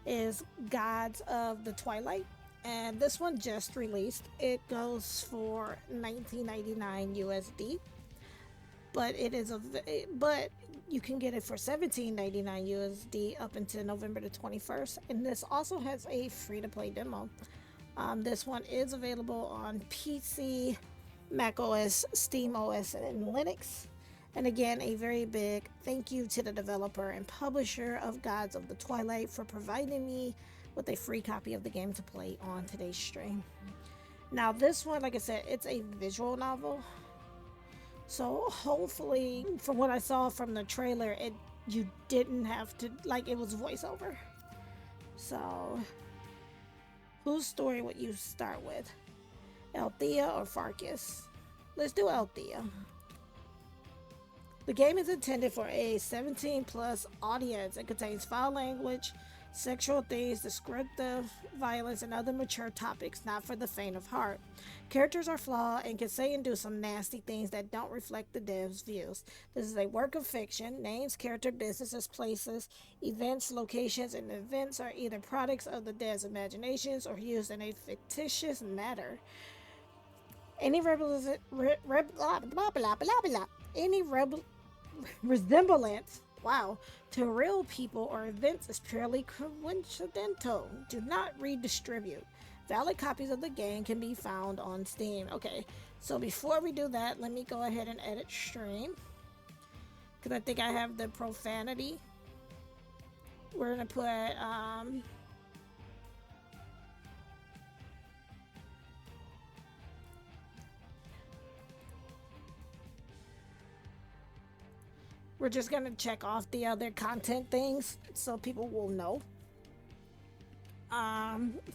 is Gods of the Twilight. And this one just released. It goes for 19.99 USD, but but you can get it for 17.99 USD up until November the 21st. And this also has a free to play demo. This one is available on PC, Mac OS, Steam OS, and Linux. And again, a very big thank you to the developer and publisher of Gods of the Twilight for providing me with a free copy of the game to play on today's stream. Now, this one, like I said, it's a visual novel. So hopefully, from what I saw from the trailer, you didn't have to, like, it was voiceover. So, whose story would you start with? Althea or Farkas? Let's do Althea. The game is intended for a 17 plus audience. It contains foul language, sexual themes, descriptive violence, and other mature topics not for the faint of heart. Characters are flawed and can say and do some nasty things that don't reflect the dev's views. This is a work of fiction. Names, character, businesses, places, events, locations, and events are either products of the dev's imaginations or used in a fictitious manner. Any resemblance to real people or events is purely coincidental. Do not redistribute. Valid copies of the game can be found on Steam. Okay, so before we do that, let me go ahead and edit stream, because I think I have the profanity. We're gonna put we're just gonna check off the other content things so people will know.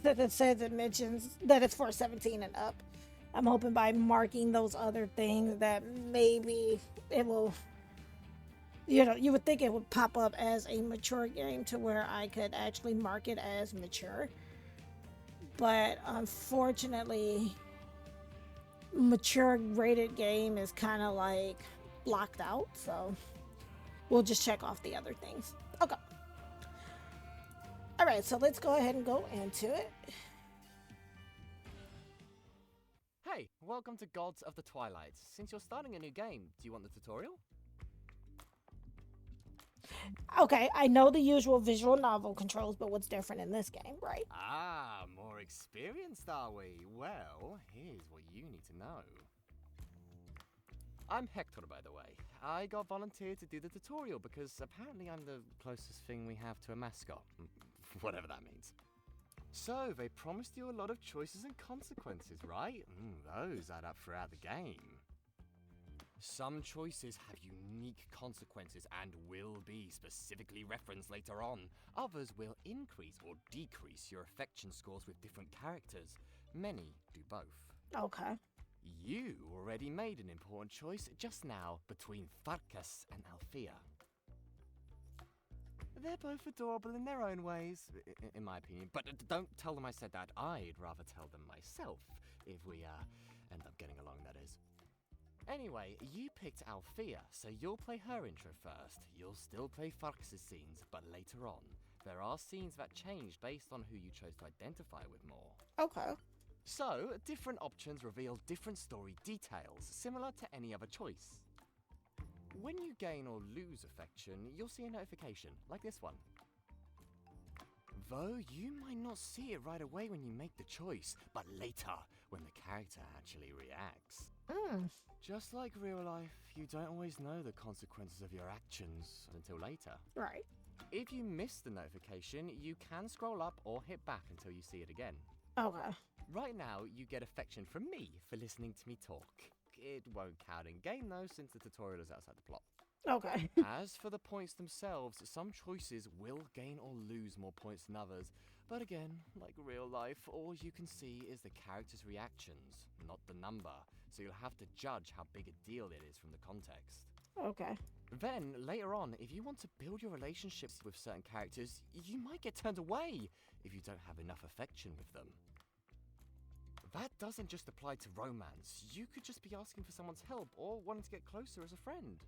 That it says, it mentions that it's for 17 and up. I'm hoping by marking those other things that maybe it will, you would think it would pop up as a mature game to where I could actually mark it as mature. But unfortunately, mature rated game is kind of like blocked out, so we'll just check off the other things. Okay. Alright, so let's go ahead and go into it. Hey, welcome to Gods of the Twilight. Since you're starting a new game, do you want the tutorial? Okay, I know the usual visual novel controls, but what's different in this game, right? Ah, more experienced are we? Well, here's what you need to know. I'm Hector, by the way. I got volunteered to do the tutorial because apparently I'm the closest thing we have to a mascot. Whatever that means. So, they promised you a lot of choices and consequences, right? Those add up throughout the game. Some choices have unique consequences and will be specifically referenced later on. Others will increase or decrease your affection scores with different characters. Many do both. Okay. You already made an important choice just now between Farkas and Althea. They're both adorable in their own ways, in my opinion, but don't tell them I said that. I'd rather tell them myself, if we end up getting along, that is. Anyway, you picked Althea, so you'll play her intro first. You'll still play Farkas' scenes, but later on. There are scenes that change based on who you chose to identify with more. Okay. So, different options reveal different story details, similar to any other choice. When you gain or lose affection, you'll see a notification, like this one. Though you might not see it right away when you make the choice, but later, when the character actually reacts. Just like real life, you don't always know the consequences of your actions until later. Right. If you miss the notification, you can scroll up or hit back until you see it again. Okay. Right now, you get affection from me for listening to me talk. It won't count in game though, since the tutorial is outside the plot. Okay. As for the points themselves, some choices will gain or lose more points than others. But again, like real life, all you can see is the character's reactions, not the number. So you'll have to judge how big a deal it is from the context. Okay. Then, later on, if you want to build your relationships with certain characters, you might get turned away if you don't have enough affection with them. That doesn't just apply to romance. You could just be asking for someone's help or wanting to get closer as a friend.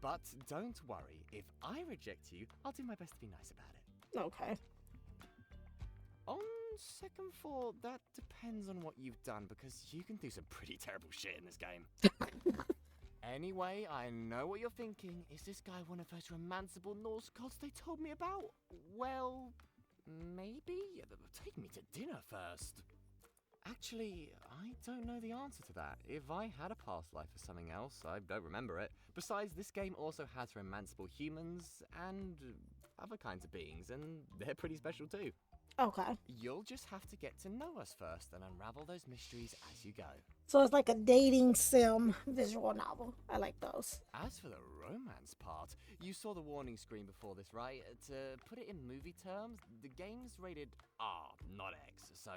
But don't worry, if I reject you, I'll do my best to be nice about it. Okay. On second thought, that depends on what you've done, because you can do some pretty terrible shit in this game. Anyway, I know what you're thinking. Is this guy one of those romanceable Norse gods they told me about? Well, maybe? Take me to dinner first. Actually, I don't know the answer to that. If I had a past life as something else, I don't remember it. Besides, this game also has romanceable humans and other kinds of beings, and they're pretty special too. Okay. You'll just have to get to know us first and unravel those mysteries as you go. So it's like a dating sim visual novel. I like those. As for the romance part, you saw the warning screen before this, right? To put it in movie terms, the game's rated R, not X, so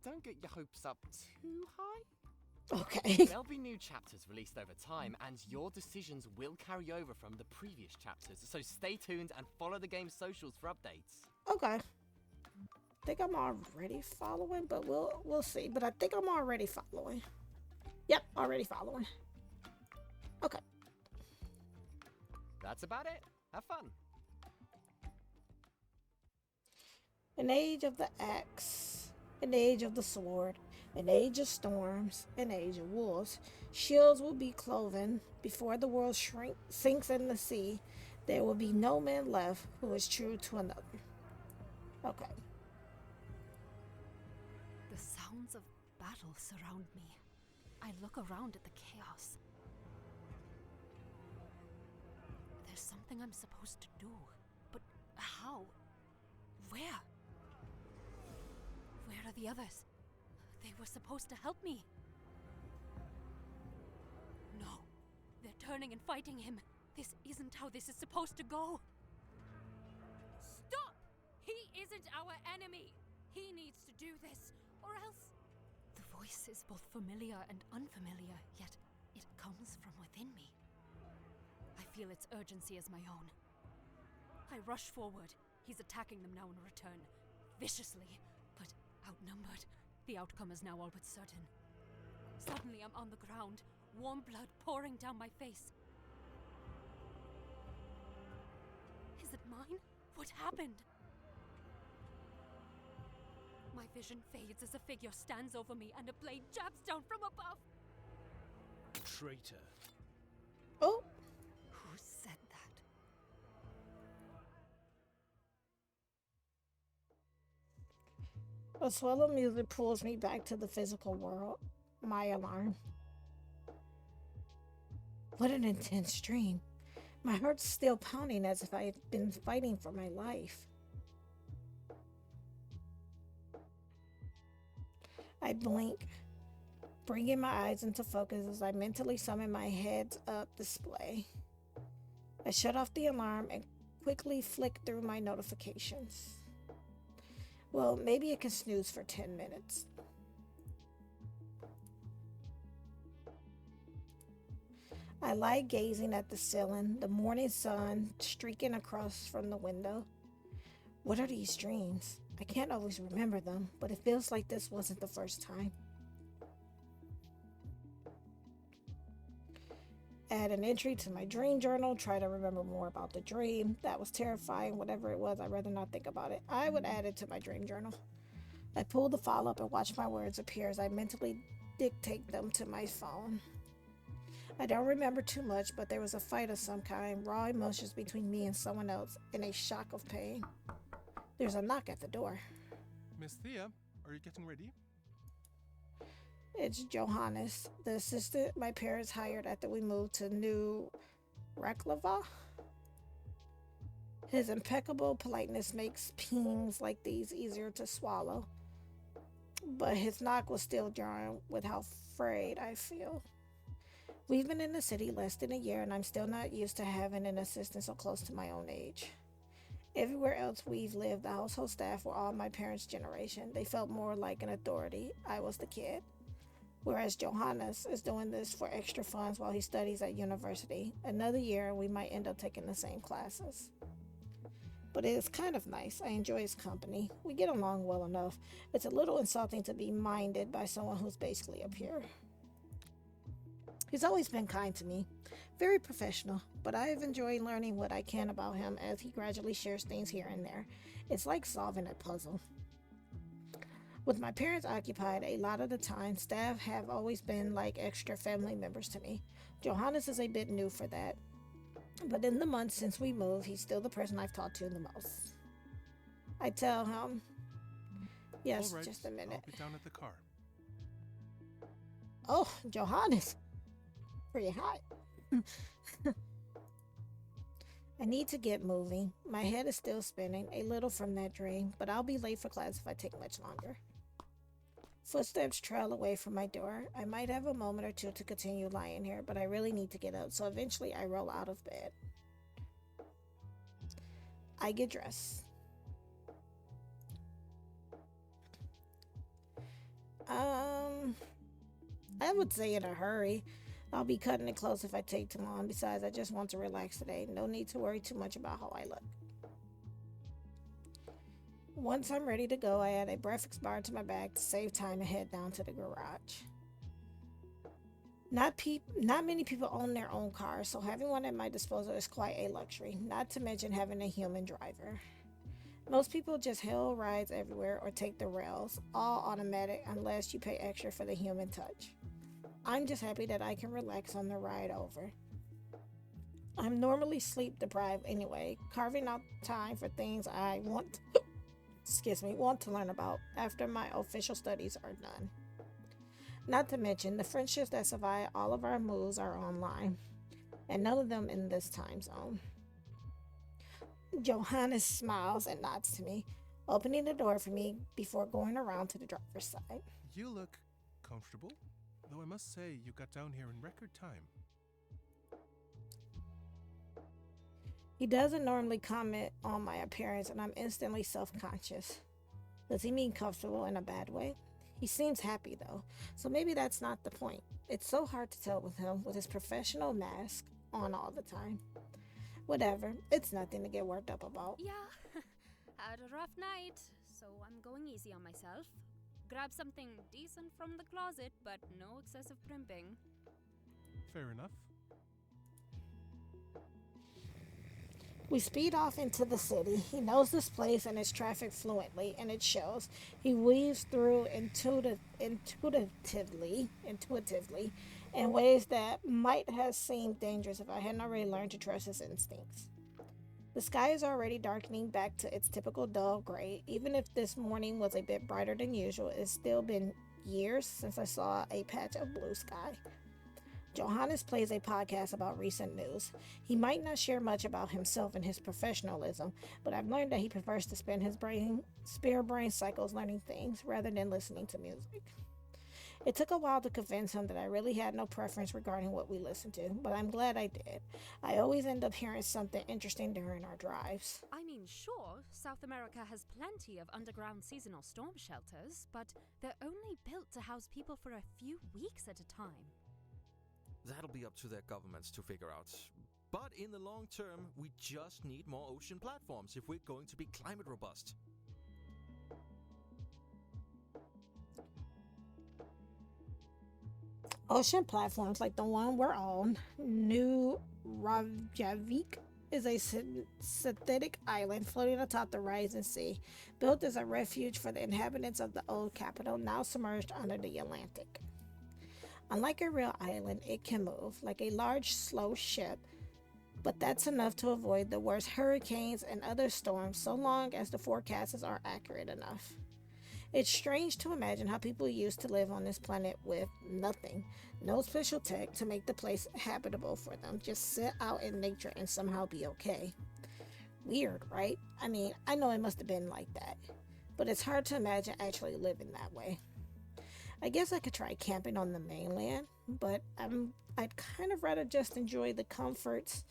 don't get your hopes up too high. Okay. There'll be new chapters released over time, and your decisions will carry over from the previous chapters, so stay tuned and follow the game's socials for updates. Okay. I think I'm already following, but we'll see. But I think I'm already following. Yep, already following. Okay. That's about it. Have fun. An age of the axe, an age of the sword, an age of storms, an age of wolves. Shields will be cloven before the world sinks in the sea. There will be no man left who is true to another. Okay. The sounds of battle surround me. I look around at the chaos. There's something I'm supposed to do, but how? Where? Where are the others? They were supposed to help me. No, they're turning and fighting him. This isn't how this is supposed to go. Stop! He isn't our enemy. He needs to do this, or else... The voice is both familiar and unfamiliar, yet it comes from within me. I feel its urgency as my own. I rush forward. He's attacking them now in return, viciously, but outnumbered. The outcome is now all but certain. Suddenly I'm on the ground, warm blood pouring down my face. Is it mine? What happened? My vision fades as a figure stands over me and a blade jabs down from above. Traitor. Oh. Who said that? A swell of music pulls me back to the physical world. My alarm. What an intense dream. My heart's still pounding as if I had been fighting for my life. I blink, bringing my eyes into focus as I mentally summon my heads-up display. I shut off the alarm and quickly flick through my notifications. Well, maybe it can snooze for 10 minutes. I lie gazing at the ceiling, the morning sun streaking across from the window. What are these dreams? I can't always remember them, but it feels like this wasn't the first time. Add an entry to my dream journal, try to remember more about the dream. That was terrifying, whatever it was, I'd rather not think about it. I would add it to my dream journal. I pull the file up and watch my words appear as I mentally dictate them to my phone. I don't remember too much, but there was a fight of some kind, raw emotions between me and someone else, and a shock of pain. There's a knock at the door. Miss Thea, are you getting ready? It's Johannes, the assistant my parents hired after we moved to New Raklava. His impeccable politeness makes pings like these easier to swallow. But his knock was still jarring with how afraid I feel. We've been in the city less than a year, and I'm still not used to having an assistant so close to my own age. Everywhere else we've lived, the household staff were all my parents' generation. They felt more like an authority. I was the kid. Whereas Johannes is doing this for extra funds while he studies at university. Another year, we might end up taking the same classes. But it is kind of nice. I enjoy his company. We get along well enough. It's a little insulting to be minded by someone who's basically a peer. He's always been kind to me, very professional, but I have enjoyed learning what I can about him as he gradually shares things here and there. It's like solving a puzzle. With my parents occupied a lot of the time, staff have always been like extra family members to me. Johannes is a bit new for that, but in the months since we moved, he's still the person I've talked to the most. I tell him, yes, All right, just a minute. I'll be down at the car. Oh, Johannes. Pretty hot. I need to get moving. My head is still spinning, a little from that dream, but I'll be late for class if I take much longer. Footsteps trail away from my door. I might have a moment or two to continue lying here, but I really need to get up, so eventually I roll out of bed. I get dressed. I would say in a hurry. I'll be cutting it close if I take too long. Besides, I just want to relax today. No need to worry too much about how I look. Once I'm ready to go, I add a breakfast bar to my bag to save time and head down to the garage. Not many people own their own cars, so having one at my disposal is quite a luxury, not to mention having a human driver. Most people just hail rides everywhere or take the rails, all automatic unless you pay extra for the human touch. I'm just happy that I can relax on the ride over. I'm normally sleep deprived anyway, carving out time for things I want to learn about after my official studies are done. Not to mention, the friendships that survive all of our moves are online, and none of them in this time zone. Johannes smiles and nods to me, opening the door for me before going around to the driver's side. You look comfortable, though I must say you got down here in record time. He doesn't normally comment on my appearance, and I'm instantly self-conscious. Does he mean comfortable in a bad way? He seems happy, though, so maybe that's not the point. It's so hard to tell with him, with his professional mask on all the time. Whatever, it's nothing to get worked up about. Yeah, had a rough night, so I'm going easy on myself. Grab something decent from the closet, but no excessive primping. Fair enough. We speed off into the city. He knows this place and its traffic fluently, and it shows. He weaves through intuitively in ways that might have seemed dangerous if I hadn't already learned to trust his instincts. The sky is already darkening back to its typical dull gray. Even if this morning was a bit brighter than usual, it's still been years since I saw a patch of blue sky. Johannes plays a podcast about recent news. He might not share much about himself and his professionalism, but I've learned that he prefers to spend his spare brain cycles learning things rather than listening to music. It took a while to convince him that I really had no preference regarding what we listened to, but I'm glad I did. I always end up hearing something interesting during our drives. I mean, sure, South America has plenty of underground seasonal storm shelters, but they're only built to house people for a few weeks at a time. That'll be up to their governments to figure out. But in the long term, we just need more ocean platforms if we're going to be climate robust. Ocean platforms like the one we're on, New Reykjavik, is a synthetic island floating atop the rising sea, built as a refuge for the inhabitants of the old capital, now submerged under the Atlantic. Unlike a real island, it can move, like a large, slow ship, but that's enough to avoid the worst hurricanes and other storms so long as the forecasts are accurate enough. It's strange to imagine how people used to live on this planet with nothing, no special tech to make the place habitable for them, just sit out in nature and somehow be okay. Weird, right? I mean, I know it must have been like that, but it's hard to imagine actually living that way. I guess I could try camping on the mainland, but I'd kind of rather just enjoy the comforts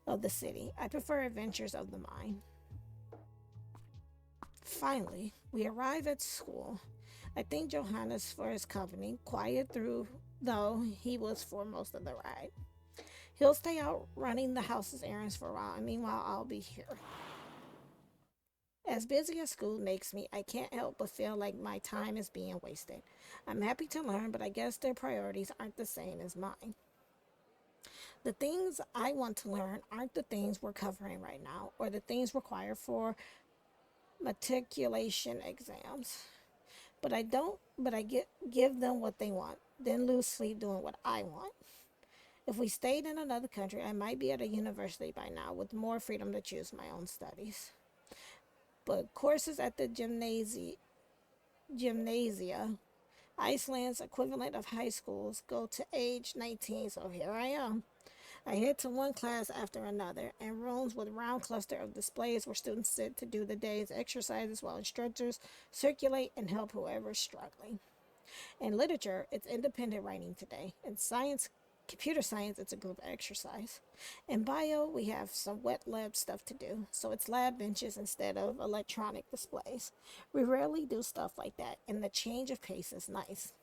of the city. I prefer adventures of the mind. Finally, we arrive at school. I thank Johannes for his company, quiet through though he was for most of the ride. He'll stay out running the house's errands for a while, and meanwhile I'll be here. As busy as school makes me, I can't help but feel like my time is being wasted. I'm happy to learn, but I guess their priorities aren't the same as mine. The things I want to learn aren't the things we're covering right now, or the things required for matriculation exams. Give them what they want, then lose sleep doing what I want. If we stayed in another country, I might be at a university by now with more freedom to choose my own studies. But courses at the gymnasia, Iceland's equivalent of high schools, go to age 19, so here I am. I head to one class after another, and rooms with round cluster of displays where students sit to do the day's exercises while instructors circulate and help whoever's struggling. In literature, it's independent writing today. In science, computer science, it's a group exercise. In bio, we have some wet lab stuff to do, so it's lab benches instead of electronic displays. We rarely do stuff like that, and the change of pace is nice.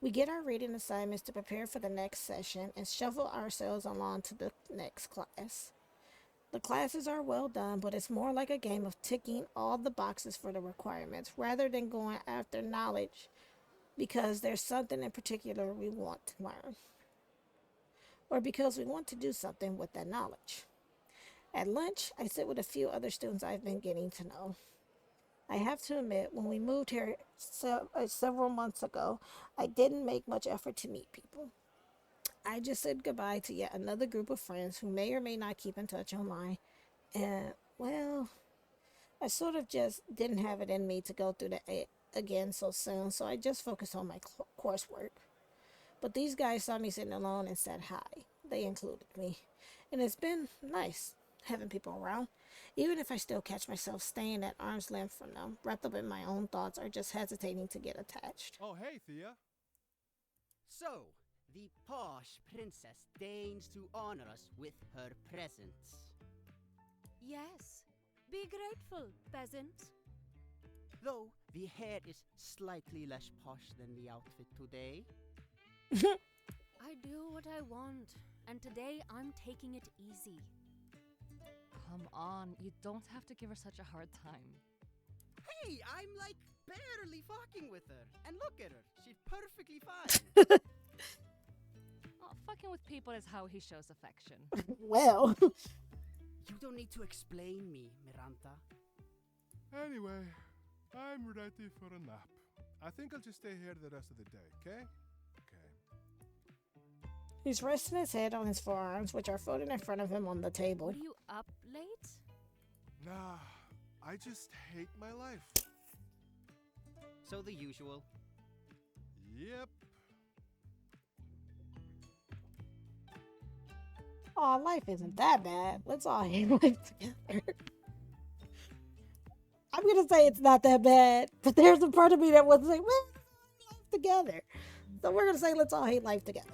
We get our reading assignments to prepare for the next session and shuffle ourselves along to the next class. The classes are well done, but it's more like a game of ticking all the boxes for the requirements rather than going after knowledge because there's something in particular we want to learn, or because we want to do something with that knowledge. At lunch, I sit with a few other students I've been getting to know. I have to admit, when we moved here several months ago, I didn't make much effort to meet people. I just said goodbye to yet another group of friends who may or may not keep in touch online. And, well, I sort of just didn't have it in me to go through that again so soon, so I just focused on my coursework. But these guys saw me sitting alone and said hi. They included me. And it's been nice having people around, even if I still catch myself staying at arm's length from them, wrapped up in my own thoughts or just hesitating to get attached. Oh, hey, Thea. So, the posh princess deigns to honor us with her presence. Yes, be grateful, peasant. Though the hair is slightly less posh than the outfit today. I do what I want, and today I'm taking it easy. Come on, you don't have to give her such a hard time. Hey, I'm like barely fucking with her. And look at her, she's perfectly fine. Oh, fucking with people is how he shows affection. Well, You don't need to explain me, Miranda. Anyway, I'm ready for a nap. I think I'll just stay here the rest of the day, okay? he's resting his head on his forearms, which are folded in front of him on the table. Were you up late? Nah, I just hate my life. So the usual. Yep. Aw, life isn't that bad. Let's all hate life together. I'm gonna say it's not that bad, but there's a part of me that wants to say, well, let's all hate life together. So we're gonna say, let's all hate life together.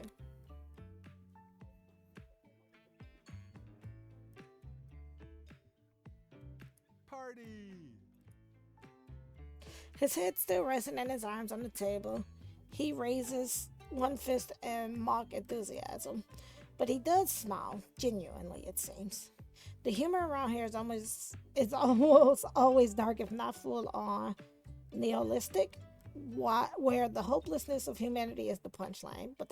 Party! His head still resting and his arms on the table. He raises one fist in mock enthusiasm, but he does smile, genuinely, it seems. The humor around here is almost always dark, if not full on nihilistic, where the hopelessness of humanity is the punchline. But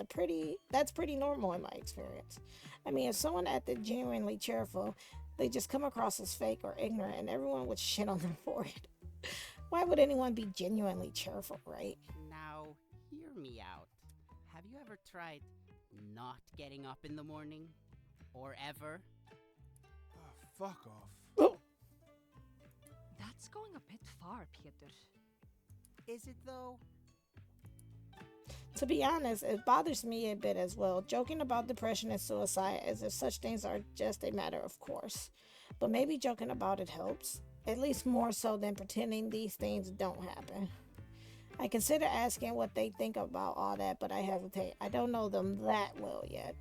that's pretty normal in my experience. I mean, if someone acted genuinely cheerful, they just come across as fake or ignorant, and everyone would shit on them for it. Why would anyone be genuinely cheerful, right? Now, hear me out. Have you ever tried not getting up in the morning? Or ever? Oh, fuck off. That's going a bit far, Peter. Is it though? To be honest, it bothers me a bit as well, joking about depression and suicide as if such things are just a matter of course. But maybe joking about it helps, at least more so than pretending these things don't happen. I consider asking what they think about all that, but I hesitate. I don't know them that well yet.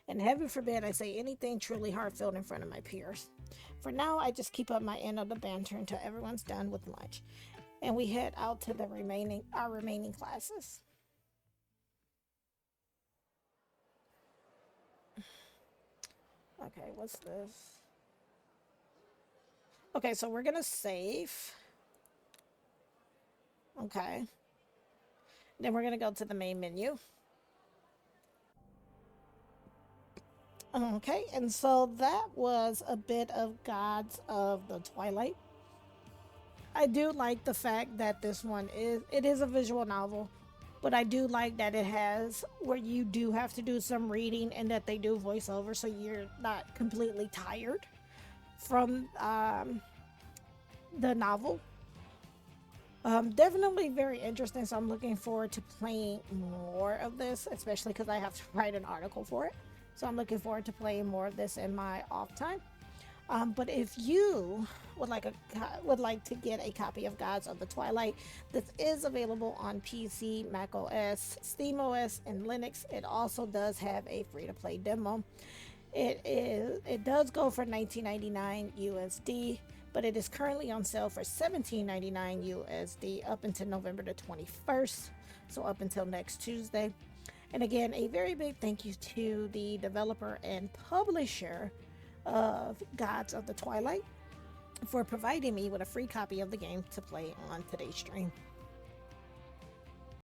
And heaven forbid I say anything truly heartfelt in front of my peers. For now, I just keep up my end of the banter until everyone's done with lunch, and we head out to our remaining classes. Okay, what's this? Okay, so we're gonna save. Okay. Then we're gonna go to the main menu. Okay, and so that was a bit of Gods of the Twilight. I do like the fact that this one is a visual novel, but I do like that it has where you do have to do some reading and that they do voiceover, so you're not completely tired from the novel. Definitely very interesting, so I'm looking forward to playing more of this, especially because I have to write an article for it. So I'm looking forward to playing more of this in my off time. But if you would like to get a copy of Gods of the Twilight, this is available on PC, Mac OS, Steam OS, and Linux. It also does have a free-to-play demo. It does go for $19.99 USD, but it is currently on sale for $17.99 USD up until November the 21st, so up until next Tuesday. And again, a very big thank you to the developer and publisher of Gods of the Twilight for providing me with a free copy of the game to play on today's stream.